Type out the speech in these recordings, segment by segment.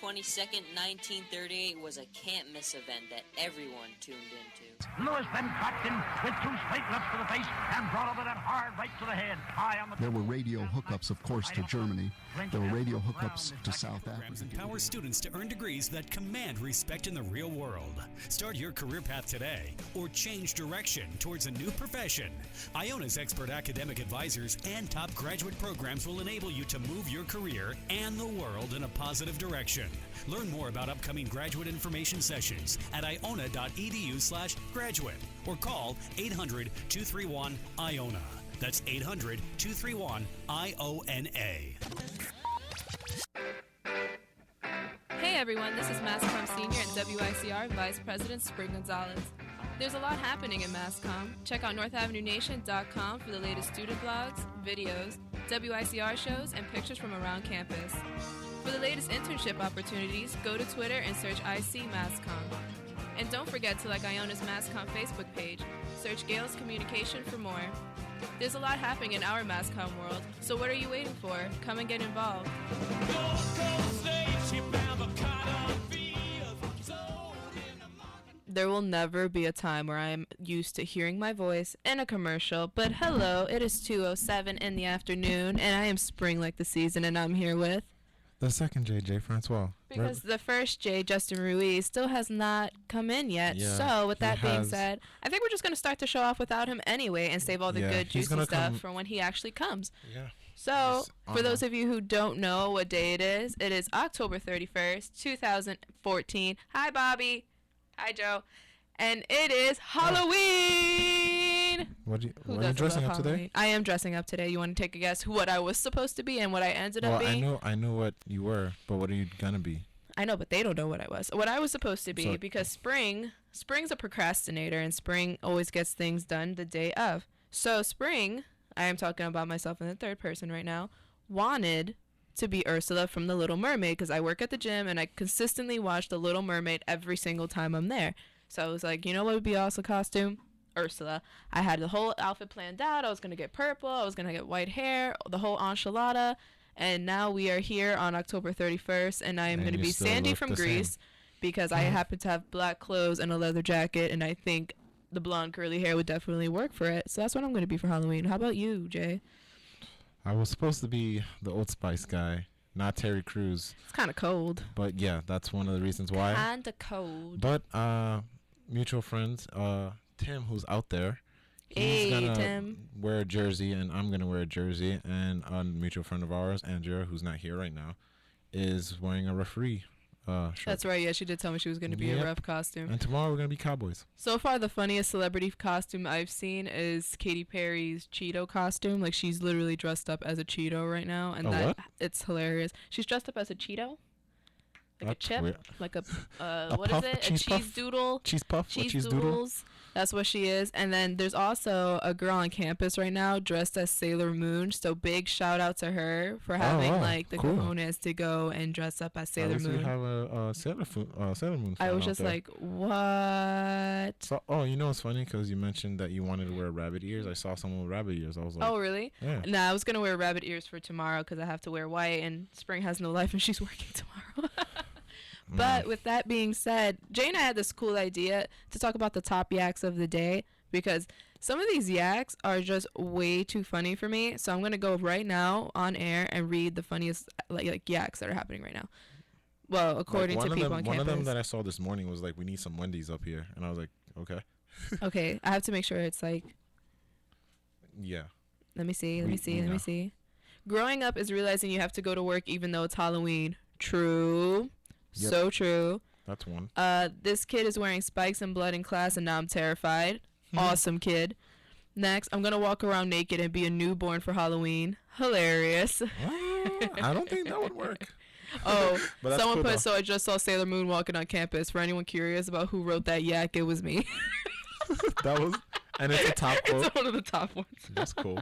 22nd, 1938 was a can't-miss event that everyone tuned into. Lewis then cracked in with two straight lefts to the face and brought over that hard right to the head. There were radio hookups, of course, to Germany. There were radio hookups to South Africa. Empower students to earn degrees that command respect in the real world. Start your career path today or change direction towards a new profession. Iona's expert academic advisors and top graduate programs will enable you to move your career and the world in a positive direction. Learn more about upcoming graduate information sessions at iona.edu/graduate or call 800-231-IONA. That's 800-231-IONA. Hey everyone, this is Masscom Senior and WICR Vice President Spring Gonzalez. There's a lot happening in Masscom. Check out NorthAvenueNation.com for the latest student blogs, videos, WICR shows, and pictures from around campus. For the latest internship opportunities, go to Twitter and search IC Masscom. And don't forget to like Iona's Masscom Facebook page. Search Gales Communication for more. There's a lot happening in our Masscom world, so what are you waiting for? Come and get involved. There will never be a time where I am used to hearing my voice in a commercial, but hello, it is 2:07 in the afternoon, and I am spring like the season, and I'm here with... The second J, Francois. Because the first J, Justin Ruiz, still has not come in yet. Yeah, so with that being said, I think we're just going to start the show off without him anyway and save all the good, juicy stuff for when he actually comes. Yeah. So for those of you who don't know what day it is October 31st, 2014. Hi, Bobby. Hi, Joe. And it is Halloween! What are you dressing up today? I am dressing up today. You want to take a guess what I was supposed to be and what I ended up being? Well, I know what you were, but what are you going to be? I know, but they don't know what I was. What I was supposed to be, because Spring's a procrastinator, and Spring always gets things done the day of. So Spring, I am talking about myself in the third person right now, wanted to be Ursula from The Little Mermaid, because I work at the gym, and I consistently watch The Little Mermaid every single time I'm there. So I was like, you know what would be awesome costume? Ursula. I had the whole outfit planned out. I was going to get purple. I was going to get white hair, the whole enchilada. And now we are here on October 31st, and I am going to be Sandy from Grease because I happen to have black clothes and a leather jacket, and I think the blonde curly hair would definitely work for it. So that's what I'm going to be for Halloween. How about you, Jay? I was supposed to be the Old Spice guy, not Terry Crews. It's kind of cold. But, yeah, that's one of the reasons why. Kind of cold. But, mutual friends, Tim, who's out there, he's gonna wear a jersey, and I'm gonna wear a jersey, and a mutual friend of ours, Andrea, who's not here right now, is wearing a referee shirt. That's right. Yeah, she did tell me she was gonna be a ref costume. And tomorrow we're gonna be Cowboys. So far, the funniest celebrity costume I've seen is Katy Perry's Cheeto costume. Like, she's literally dressed up as a Cheeto right now, and it's hilarious. She's dressed up as a Cheeto. Like a chip, like a what is it? A cheese doodle. Cheese puff. Cheese doodles. That's what she is. And then there's also a girl on campus right now dressed as Sailor Moon. So big shout out to her for having the cojones to go and dress up as Sailor Moon. We have a Sailor Moon. I was just like, what? So, you know what's funny? Because you mentioned that you wanted to wear rabbit ears. I saw someone with rabbit ears. I was like, oh really? Yeah. Nah, I was gonna wear rabbit ears for tomorrow because I have to wear white, and Spring has no life and she's working tomorrow. But with that being said, Jay and I had this cool idea to talk about the top yaks of the day because some of these yaks are just way too funny for me. So I'm going to go right now on air and read the funniest like yaks that are happening right now. Well, according to people on campus. One of them that I saw this morning was like, we need some Wendy's up here. And I was like, okay. Okay. I have to make sure it's like. Yeah. Let me see. Growing up is realizing you have to go to work even though it's Halloween. True. Yep. So true. That's one. This kid is wearing spikes and blood in class, and now I'm terrified. Awesome kid. Next, I'm going to walk around naked and be a newborn for Halloween. Hilarious. I don't think that would work. Oh, someone put, so I just saw Sailor Moon walking on campus. For anyone curious about who wrote that yak, it was me. And it's a top quote. It's one of the top ones. That's cool.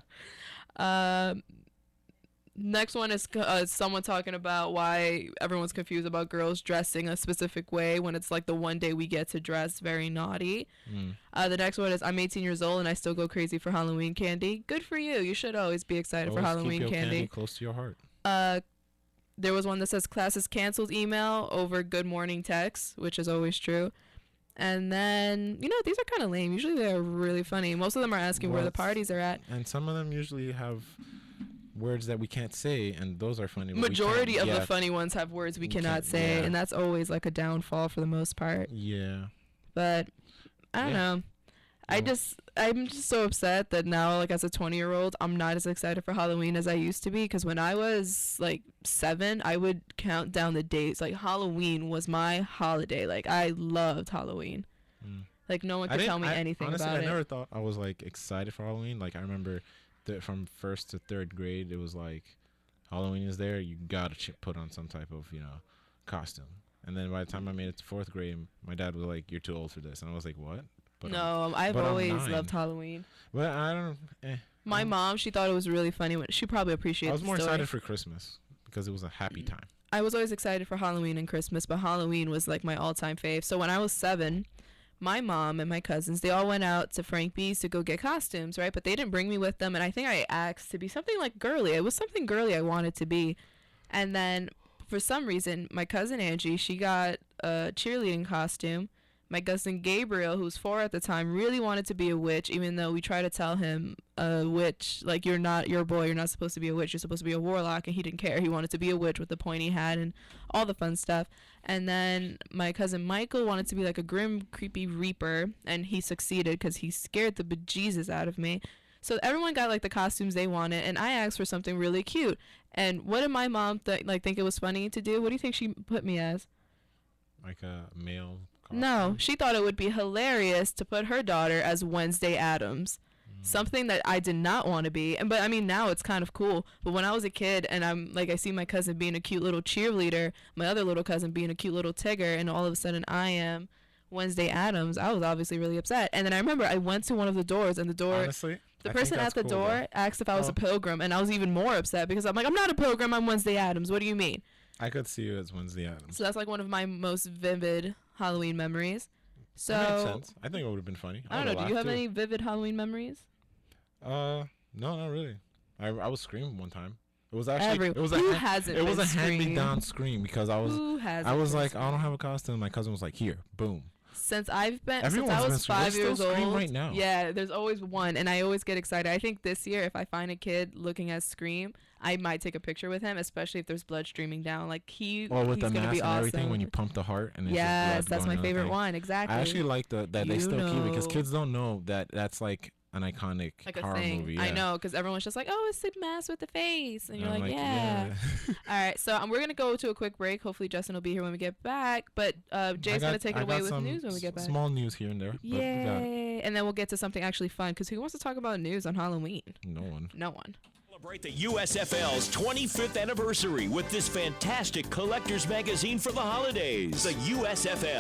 Next one is someone talking about why everyone's confused about girls dressing a specific way when it's like the one day we get to dress very naughty. The next one is I'm 18 years old and I still go crazy for Halloween candy. Good for you. You should always be excited for Halloween keep your candy. Close to your heart. there was one that says classes canceled email over good morning text, which is always true. And then, these are kind of lame. Usually they're really funny. Most of them are asking where the parties are at. And some of them usually have words that we can't say, and those are funny. Majority of the funny ones have words we cannot say, and that's always like a downfall for the most part. Yeah. But I don't know. I'm just so upset that now, like, as a 20-year-old, I'm not as excited for Halloween as I used to be. Because when I was like 7, I would count down the days. Like, Halloween was my holiday. Like, I loved Halloween. Like, no one could tell me anything honestly, about it. I never thought I was like excited for Halloween. Like, I remember from 1st to 3rd grade, it was like Halloween is there, you gotta put on some type of costume. And then by the time I made it to 4th grade, my dad was like, "You're too old for this," and I was like, "What?" But I've always loved Halloween. But I don't. My mom, she thought it was really funny. She probably appreciated. I was more excited for Christmas because it was a happy time. I was always excited for Halloween and Christmas, but Halloween was like my all-time fave. So when I was 7, my mom and my cousins, they all went out to Frank B's to go get costumes, right? But they didn't bring me with them, and I think I asked to be something like girly. It was something girly I wanted to be. And then for some reason, my cousin Angie, she got a cheerleading costume. My cousin Gabriel, who's 4 at the time, really wanted to be a witch, even though we tried to tell him a witch, like, you're a boy, you're not supposed to be a witch, you're supposed to be a warlock, and he didn't care. He wanted to be a witch with the pointy hat and all the fun stuff. And then my cousin Michael wanted to be like a grim, creepy reaper, and he succeeded because he scared the bejesus out of me. So everyone got like the costumes they wanted, and I asked for something really cute. And what did my mom think it was funny to do? What do you think she put me as? Like a male costume? No, she thought it would be hilarious to put her daughter as Wednesday Addams. Something that I did not want to be. But I mean, now it's kind of cool. But when I was a kid and I see my cousin being a cute little cheerleader, my other little cousin being a cute little Tigger, and all of a sudden I am Wednesday Addams, I was obviously really upset. And then I remember I went to one of the doors, and Honestly, the person at the door asked if I was a pilgrim, and I was even more upset because I'm like, I'm not a pilgrim, I'm Wednesday Addams. What do you mean? I could see you as Wednesday Addams. So that's like one of my most vivid Halloween memories. So that makes sense. I think it would have been funny. I don't know. Do you have any vivid Halloween memories? No, not really. I was screaming one time. It was actually who hasn't it was a screamed? hand-me-down scream because I was like, I don't have a costume. My cousin was like, "Here, boom." Since I Everyone's was 5 years old, right now. Yeah, there's always one, and I always get excited. I think this year, if I find a kid looking at Scream, I might take a picture with him, especially if there's blood streaming down. Like with he's the gonna mask be and awesome. everything when you pump the heart and yes, it's that's my favorite one. Exactly. I actually like that they still keep it because kids don't know that that's like an iconic horror movie. Yeah. I know, because everyone's just like, oh, it's the mask with the face, and you're like, yeah. All right, so we're gonna go to a quick break. Hopefully Justin will be here when we get back, but Jay's gonna take it away with news when we get back. Small news here and there. Yay! And then we'll get to something actually fun, because who wants to talk about news on Halloween? No one. Celebrate the USFL's 25th anniversary with this fantastic collector's magazine for the holidays. The USFL.